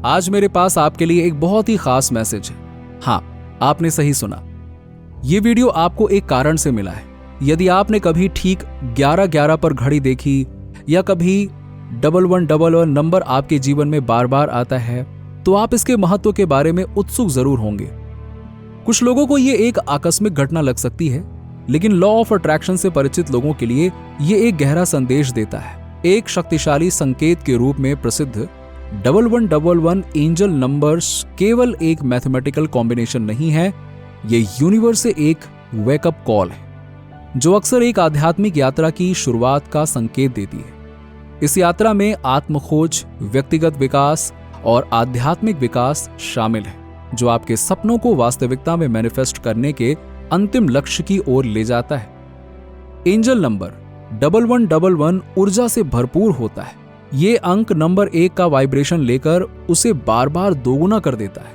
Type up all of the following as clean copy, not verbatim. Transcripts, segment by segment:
आज मेरे पास आपके लिए एक बहुत ही खास मैसेज है। हाँ, आपने सही सुना। ये वीडियो आपको एक कारण से मिला है। यदि आपने कभी ठीक 11:11 पर घड़ी देखी या कभी 1111 नंबर आपके जीवन में बार बार आता है, तो आप इसके महत्व के बारे में उत्सुक जरूर होंगे। कुछ लोगों को ये एक आकस्मिक घटना लग सकती है, लेकिन लॉ ऑफ अट्रैक्शन से परिचित लोगों के लिए ये एक गहरा संदेश देता है। एक शक्तिशाली संकेत के रूप में प्रसिद्ध 1111 एंजल नंबर्स केवल एक मैथमेटिकल कॉम्बिनेशन नहीं है, ये यूनिवर्स से एक वेकअप कॉल है जो अक्सर एक आध्यात्मिक यात्रा की शुरुआत का संकेत देती है। इस यात्रा में आत्मखोज, व्यक्तिगत विकास और आध्यात्मिक विकास शामिल है, जो आपके सपनों को वास्तविकता में मैनिफेस्ट करने के अंतिम लक्ष्य की ओर ले जाता है। एंजल नंबर 1111 ऊर्जा से भरपूर होता है। ये अंक नंबर 1 का वाइब्रेशन लेकर उसे बार बार दोगुना कर देता है।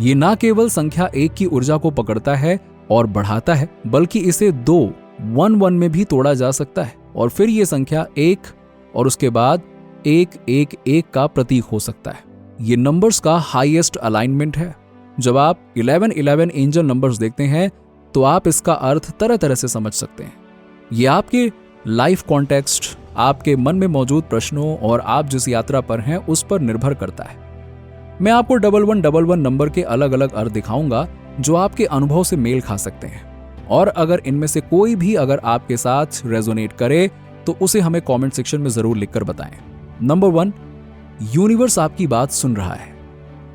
ये ना केवल संख्या 1 की ऊर्जा को पकड़ता है और बढ़ाता है, बल्कि इसे 211 में भी तोड़ा जा सकता है और फिर ये संख्या 1 और उसके बाद 111 का प्रतीक हो सकता है। ये नंबर्स का हाईएस्ट अलाइनमेंट है। जब आप 1111 एंजल नंबर्स देखते हैं तो आप इसका अर्थ तरह तरह से समझ सकते हैं। ये आपके लाइफ कॉन्टेक्स्ट, आपके मन में मौजूद प्रश्नों और आप जिस यात्रा पर हैं उस पर निर्भर करता है। मैं आपको 1111 नंबर के अलग अलग अर्थ दिखाऊंगा जो आपके अनुभव से मेल खा सकते हैं, और अगर इनमें से कोई भी अगर आपके साथ रेजोनेट करे तो उसे हमें कमेंट सेक्शन में जरूर लिखकर बताएं। नंबर 1, यूनिवर्स आपकी बात सुन रहा है।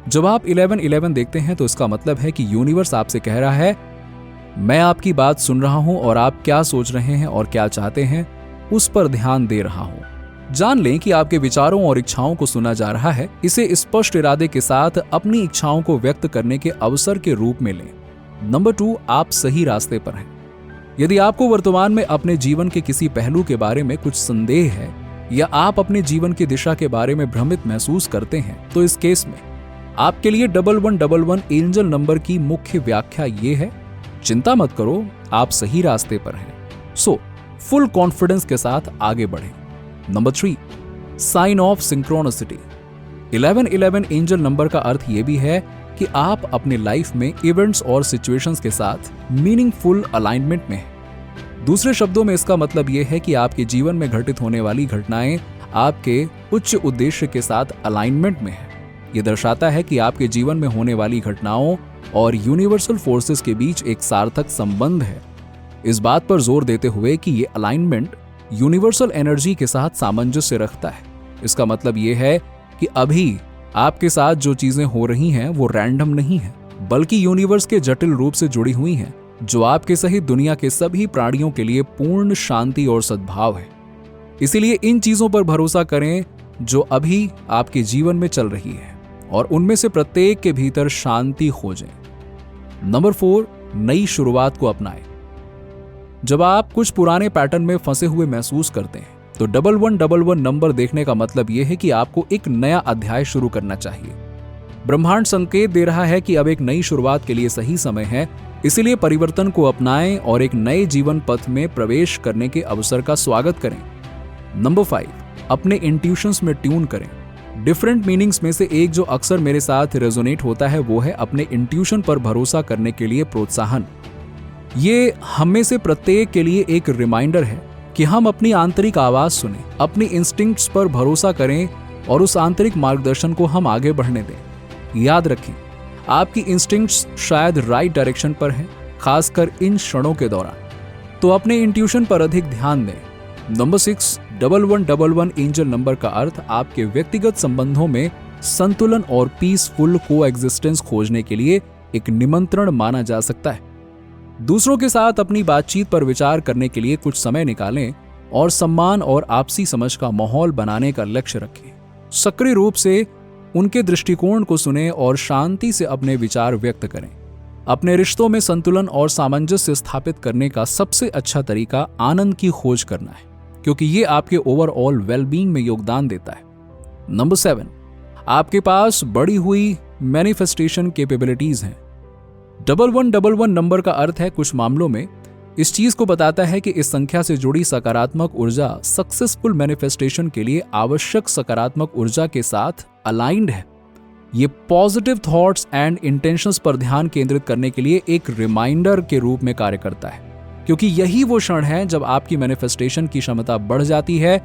जब आप 1111 देखते हैं तो इसका मतलब है कि यूनिवर्स आपसे कह रहा है, मैं आपकी बात सुन रहा हूं और आप क्या सोच रहे हैं और क्या चाहते हैं उस पर ध्यान दे रहा हूं। जान लें कि आपके विचारों और इच्छाओं को सुना जा रहा है। इसे स्पष्ट इरादे के साथ अपनी इच्छाओं को व्यक्त करने के अवसर के रूप में लें। नंबर 2, आप सही रास्ते पर हैं। यदि आपको वर्तमान में अपने जीवन के किसी पहलू के बारे में कुछ संदेह है या आप अपने जीवन की दिशा के बारे में भ्रमित महसूस करते हैं, तो इस केस में आपके लिए 1111 एंजल नंबर की मुख्य व्याख्या ये है, चिंता मत करो, आप सही रास्ते पर हैं। सो फुल कॉन्फिडेंस के साथ आगे बढ़ें। Number 3, sign of synchronicity. 1111 angel number का अर्थ यह भी है कि आप अपने लाइफ में इवेंट्स और सिचुएशंस के साथ मीनिंगफुल अलाइनमेंट में हैं। दूसरे शब्दों में इसका मतलब यह है कि आपके जीवन में घटित होने वाली घटनाएं आपके उच्च उद्देश्य के साथ अलाइनमेंट में है। यह दर्शाता है कि आपके जीवन में होने वाली घटनाओं और यूनिवर्सल फोर्सेस के बीच एक सार्थक संबंध है, इस बात पर जोर देते हुए कि यह अलाइनमेंट यूनिवर्सल एनर्जी के साथ सामंजस्य रखता है। इसका मतलब यह है कि अभी आपके साथ जो चीजें हो रही हैं वो रैंडम नहीं है, बल्कि यूनिवर्स के जटिल रूप से जुड़ी हुई हैं, जो आपके सहित दुनिया के सभी प्राणियों के लिए पूर्ण शांति और सद्भाव है। इसीलिए इन चीजों पर भरोसा करें जो अभी आपके जीवन में चल रही है और उनमें से प्रत्येक के भीतर शांति खोजें। नंबर 4, नई शुरुआत को अपनाएं। जब आप कुछ पुराने पैटर्न में फंसे हुए महसूस करते हैं तो 1111 नंबर देखने का मतलब यह है कि आपको एक नया अध्याय शुरू करना चाहिए। ब्रह्मांड संकेत दे रहा है कि अब एक नई शुरुआत के लिए सही समय है, इसीलिए परिवर्तन को अपनाएं और एक नए जीवन पथ में प्रवेश करने के अवसर का स्वागत करें। नंबर 5, अपने इंट्यूशंस में ट्यून करें। डिफरेंट मीनिंग्स में से एक जो अक्सर मेरे साथ रेजोनेट होता है वो है अपने इंट्यूशन पर भरोसा करने के लिए प्रोत्साहन। ये हम में से प्रत्येक के लिए एक रिमाइंडर है कि हम अपनी आंतरिक आवाज सुनें, अपनी इंस्टिंक्ट्स पर भरोसा करें और उस आंतरिक मार्गदर्शन को हम आगे बढ़ने दें। याद रखें, आपकी इंस्टिंक्ट्स शायद राइट डायरेक्शन पर हैं, खासकर इन क्षणों के दौरान, तो अपने इंट्यूशन पर अधिक ध्यान दें। नंबर 6, 1111 एंजल नंबर का अर्थ आपके व्यक्तिगत संबंधों में संतुलन और पीसफुल कोएग्जिस्टेंस खोजने के लिए एक निमंत्रण माना जा सकता है। दूसरों के साथ अपनी बातचीत पर विचार करने के लिए कुछ समय निकालें और सम्मान और आपसी समझ का माहौल बनाने का लक्ष्य रखें। सक्रिय रूप से उनके दृष्टिकोण को सुनें और शांति से अपने विचार व्यक्त करें। अपने रिश्तों में संतुलन और सामंजस्य स्थापित करने का सबसे अच्छा तरीका आनंद की खोज करना है, क्योंकि ये आपके ओवरऑल वेलबींग में योगदान देता है। नंबर 7, आपके पास बढ़ी हुई मैनिफेस्टेशन कैपेबिलिटीज हैं। 1111 नंबर का अर्थ है कुछ मामलों में इस चीज को बताता है कि इस संख्या से जुड़ी सकारात्मक ऊर्जा सक्सेसफुल मैनिफेस्टेशन के लिए आवश्यक सकारात्मक ऊर्जा के साथ अलाइंड है। ये पॉजिटिव थॉट्स एंड इंटेंशंस पर ध्यान केंद्रित करने के लिए एक रिमाइंडर के रूप में कार्य करता है, क्योंकि यही वो क्षण है जब आपकी मैनिफेस्टेशन की क्षमता बढ़ जाती है।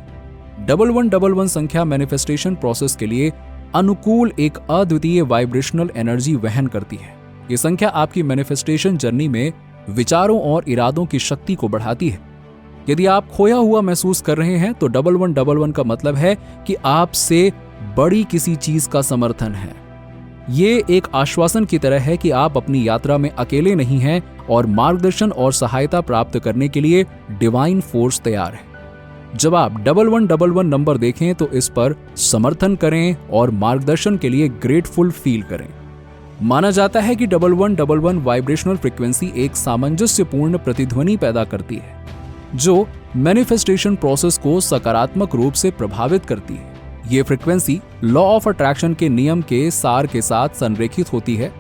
1111 संख्या मैनिफेस्टेशन प्रोसेस के लिए अनुकूल एक अद्वितीय वाइब्रेशनल एनर्जी वहन करती है। ये संख्या आपकी मैनिफेस्टेशन जर्नी में विचारों और इरादों की शक्ति को बढ़ाती है। यदि आप खोया हुआ महसूस कर रहे हैं तो 1111 का मतलब है कि आपसे बड़ी किसी चीज का समर्थन है। ये एक आश्वासन की तरह है कि आप अपनी यात्रा में अकेले नहीं हैं और मार्गदर्शन और सहायता प्राप्त करने के लिए डिवाइन फोर्स तैयार है। जब आप 1111 नंबर देखें तो इस पर समर्थन करें और मार्गदर्शन के लिए ग्रेटफुल फील करें। माना जाता है कि 1111 वाइब्रेशनल फ्रीक्वेंसी एक सामंजस्यपूर्ण प्रतिध्वनि पैदा करती है जो मैनिफेस्टेशन प्रोसेस को सकारात्मक रूप से प्रभावित करती है। ये फ्रीक्वेंसी लॉ ऑफ अट्रैक्शन के नियम के सार के साथ संरेखित होती है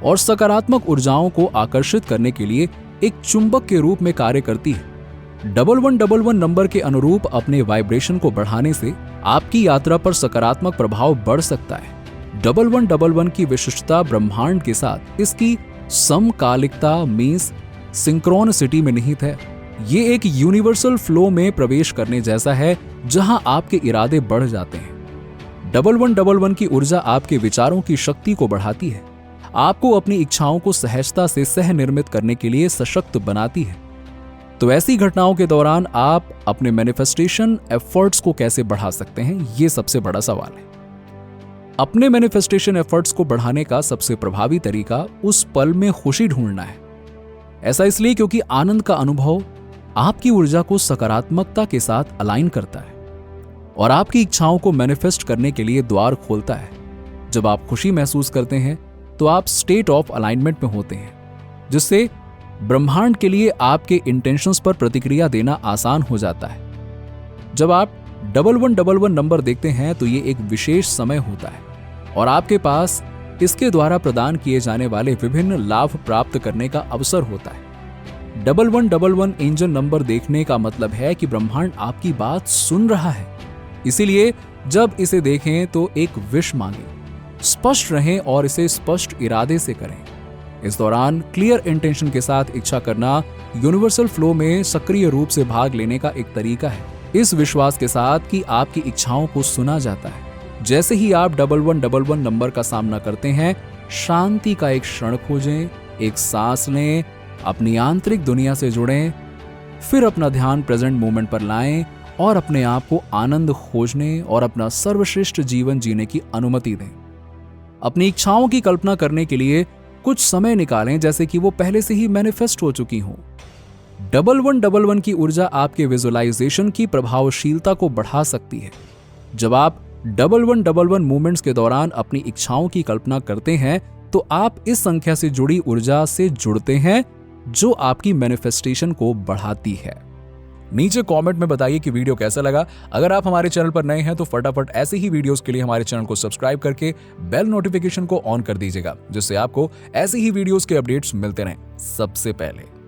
और सकारात्मक ऊर्जाओं को आकर्षित करने के लिए एक चुंबक के रूप में कार्य करती है। 1111 नंबर के अनुरूप अपने वाइब्रेशन को बढ़ाने से आपकी यात्रा पर सकारात्मक प्रभाव बढ़ सकता है। 1111 की विशिष्टता ब्रह्मांड के साथ इसकी समकालिकता मींस सिंक्रोनिसिटी में निहित है। ये एक यूनिवर्सल फ्लो में प्रवेश करने जैसा है जहां आपके इरादे बढ़ जाते हैं। 1111 की ऊर्जा आपके विचारों की शक्ति को बढ़ाती है, आपको अपनी इच्छाओं को सहजता से सह निर्मित करने के लिए सशक्त बनाती है। तो ऐसी घटनाओं के दौरान आप अपने मैनिफेस्टेशन एफर्ट्स को कैसे बढ़ा सकते हैं, ये सबसे बड़ा सवाल है। अपने मैनिफेस्टेशन एफर्ट्स को बढ़ाने का सबसे प्रभावी तरीका उस पल में खुशी ढूंढना है। ऐसा इसलिए क्योंकि आनंद का अनुभव आपकी ऊर्जा को सकारात्मकता के साथ अलाइन करता है और आपकी इच्छाओं को मैनिफेस्ट करने के लिए द्वार खोलता है। जब आप खुशी महसूस करते हैं तो आप स्टेट ऑफ अलाइनमेंट में होते हैं, जिससे ब्रह्मांड के लिए आपके इंटेंशंस पर प्रतिक्रिया देना आसान हो जाता है। जब आप 1111 नंबर देखते हैं तो ये एक विशेष समय होता है और आपके पास इसके द्वारा प्रदान किए जाने वाले विभिन्न लाभ प्राप्त करने का अवसर होता है। 1111 एंजल नंबर देखने का मतलब है कि ब्रह्मांड आपकी बात सुन रहा है। इसीलिए जब इसे देखें तो एक विश मांगें, स्पष्ट रहें और इसे स्पष्ट इरादे से करें। इस दौरान क्लियर इंटेंशन के साथ इच्छा करना यूनिवर्सल फ्लो में सक्रिय रूप से भाग लेने का एक तरीका है, इस विश्वास के साथ कि आपकी इच्छाओं को सुना जाता है। जैसे ही आप 1111 नंबर का सामना करते हैं, शांति का एक क्षण खोजें, एक सांस लें, अपनी आंतरिक दुनिया से जुड़ें, फिर अपना ध्यान प्रेजेंट मोमेंट पर लाएं और अपने आप को आनंद खोजने और अपना सर्वश्रेष्ठ जीवन जीने की अनुमति दें। अपनी इच्छाओं की कल्पना करने के लिए कुछ समय निकालें जैसे कि वो पहले से ही मैनिफेस्ट हो चुकी हों। 1111 की ऊर्जा आपके विजुअलाइजेशन की प्रभावशीलता को बढ़ा सकती है। जब आप 1111 मूवमेंट्स के दौरान अपनी इच्छाओं की कल्पना करते हैं तो आप इस संख्या से जुड़ी ऊर्जा से जुड़ते हैं जो आपकी मैनिफेस्टेशन को बढ़ाती है। नीचे कमेंट में बताइए कि वीडियो कैसा लगा। अगर आप हमारे चैनल पर नए हैं तो फटाफट ऐसे ही वीडियोस के लिए हमारे चैनल को सब्सक्राइब करके बेल नोटिफिकेशन को ऑन कर दीजिएगा, जिससे आपको ऐसे ही वीडियोस के अपडेट्स मिलते रहें सबसे पहले।